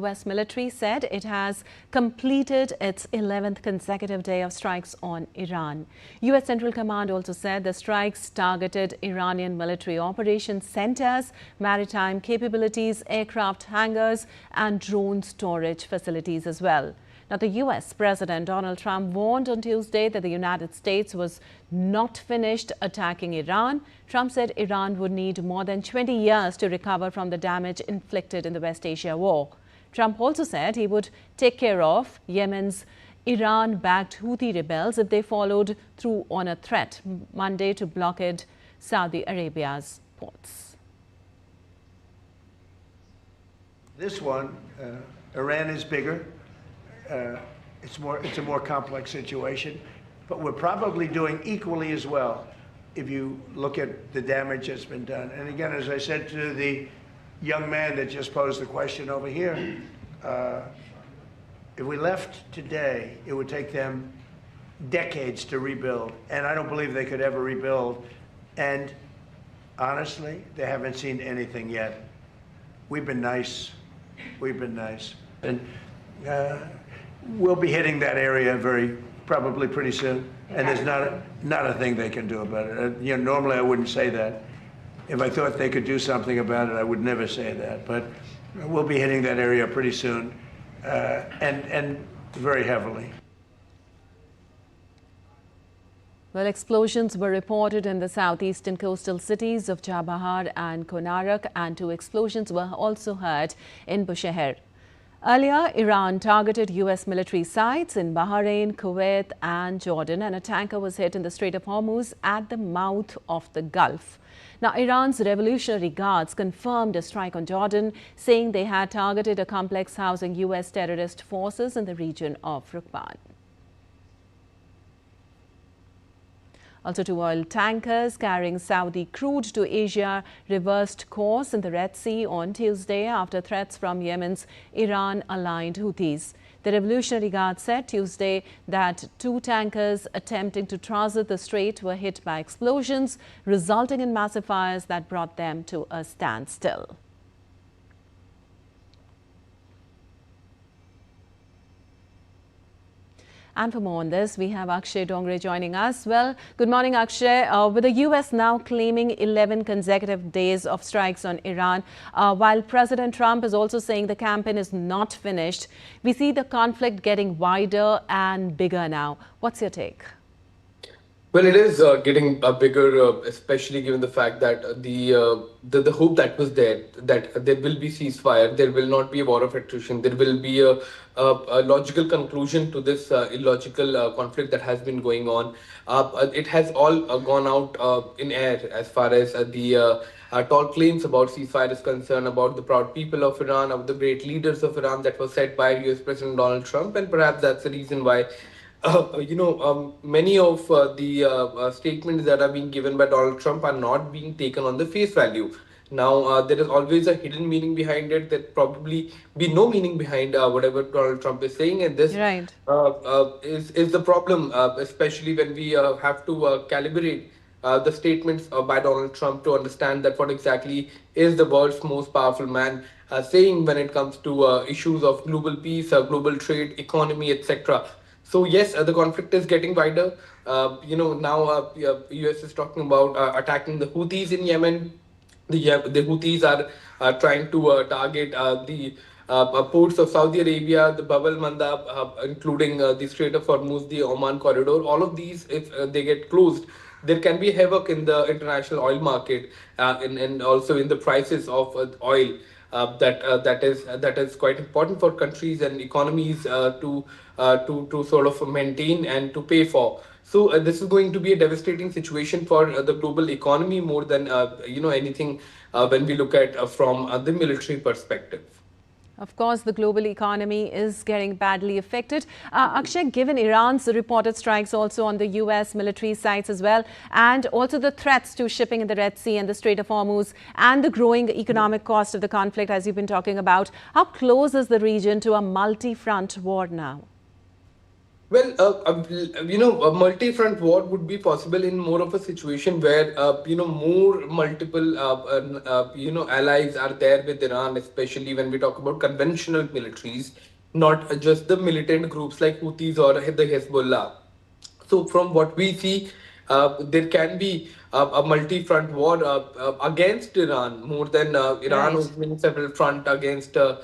U.S. military said it has completed its 11th consecutive day of strikes on Iran. U.S. Central Command also said the strikes targeted Iranian military operations centers, maritime capabilities, aircraft hangars and drone storage facilities as well. Now, the U.S. President Donald Trump warned on Tuesday that the United States was not finished attacking Iran. Trump said Iran would need more than 20 years to recover from the damage inflicted in the West Asia war. Trump also said he would take care of Yemen's Iran-backed Houthi rebels if they followed through on a threat Monday to blockade Saudi Arabia's ports. This one, Iran is bigger. It's a more complex situation, but we're probably doing equally as well if you look at the damage that's been done. And again, as I said to the young man that just posed the question over here, if we left today, it would take them decades to rebuild, and I don't believe they could ever rebuild. And honestly, they haven't seen anything yet. We've been nice. We've been nice. And we'll be hitting that area probably pretty soon, and there's not a thing they can do about it. You know, normally I wouldn't say that. If I thought they could do something about it, I would never say that. But we'll be hitting that area pretty soon, and very heavily. Well, explosions were reported in the southeastern coastal cities of Chabahar and Konarak, and 2 explosions were also heard in Bushehr. Earlier, Iran targeted U.S. military sites in Bahrain, Kuwait and Jordan, and a tanker was hit in the Strait of Hormuz at the mouth of the Gulf. Now, Iran's Revolutionary Guards confirmed a strike on Jordan, saying they had targeted a complex housing U.S. terrorist forces in the region of Rukban. Also, 2 oil tankers carrying Saudi crude to Asia reversed course in the Red Sea on Tuesday after threats from Yemen's Iran-aligned Houthis. The Revolutionary Guard said Tuesday that 2 tankers attempting to transit the strait were hit by explosions, resulting in massive fires that brought them to a standstill. And for more on this, we have Akshay Dongre joining us. Well, good morning, Akshay. With the U.S. now claiming 11 consecutive days of strikes on Iran, while President Trump is also saying the campaign is not finished, we see the conflict getting wider and bigger now. What's your take? Well, it is getting bigger, especially given the fact that the hope that was there, that there will be ceasefire, there will not be a war of attrition, there will be a logical conclusion to this illogical conflict that has been going on. It has all gone out in air as far as the tall claims about ceasefire is concerned, about the proud people of Iran, of the great leaders of Iran that was said by US President Donald Trump, and perhaps that's the reason why many of the statements that are being given by Donald Trump are not being taken on the face value. Now, there is always a hidden meaning behind it. There probably be no meaning behind whatever Donald Trump is saying, and this is the problem, especially when we have to calibrate the statements by Donald Trump to understand that what exactly is the world's most powerful man saying when it comes to issues of global peace, global trade, economy, etc. So yes, the conflict is getting wider. Now US is talking about attacking the Houthis in Yemen. The Houthis are trying to target the ports of Saudi Arabia, the Bab al-Mandab, including the Strait of Hormuz, the Oman corridor. All of these, if they get closed, there can be havoc in the international oil market and also in the prices of oil. That is quite important for countries and economies to sort of maintain and to pay for. So this is going to be a devastating situation for the global economy more than anything when we look at from the military perspective. Of course, the global economy is getting badly affected. Akshay, given Iran's reported strikes also on the U.S. military sites as well, and also the threats to shipping in the Red Sea and the Strait of Hormuz, and the growing economic cost of the conflict, as you've been talking about, how close is the region to a multi-front war now? Well, a multi-front war would be possible in more of a situation where, more multiple, allies are there with Iran, especially when we talk about conventional militaries, not just the militant groups like Houthis or the Hezbollah. So from what we see, there can be a multi-front war against Iran more than Iran Right. opening several front against the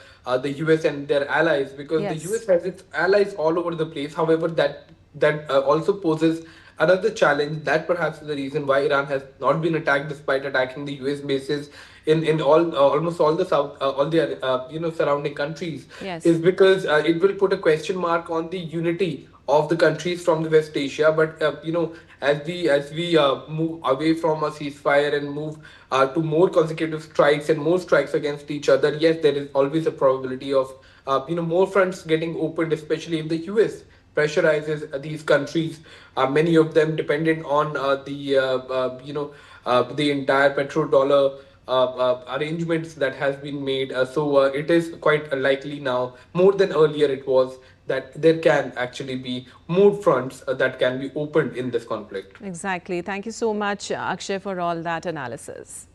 US and their allies, because the US Yes. has its allies all over the place. However, that also poses another challenge. That perhaps is the reason why Iran has not been attacked despite attacking the US bases in all almost all the south all the surrounding countries, is Yes. because it will put a question mark on the unity of the countries from the West Asia. But as we move away from a ceasefire and move to more consecutive strikes and more strikes against each other, yes, there is always a probability of more fronts getting opened, especially if the US pressurizes these countries. Many of them dependent on the entire petrodollar arrangements that has been made. So it is quite likely now, more than earlier it was, that there can actually be more fronts that can be opened in this conflict. Exactly. Thank you so much, Akshay, for all that analysis.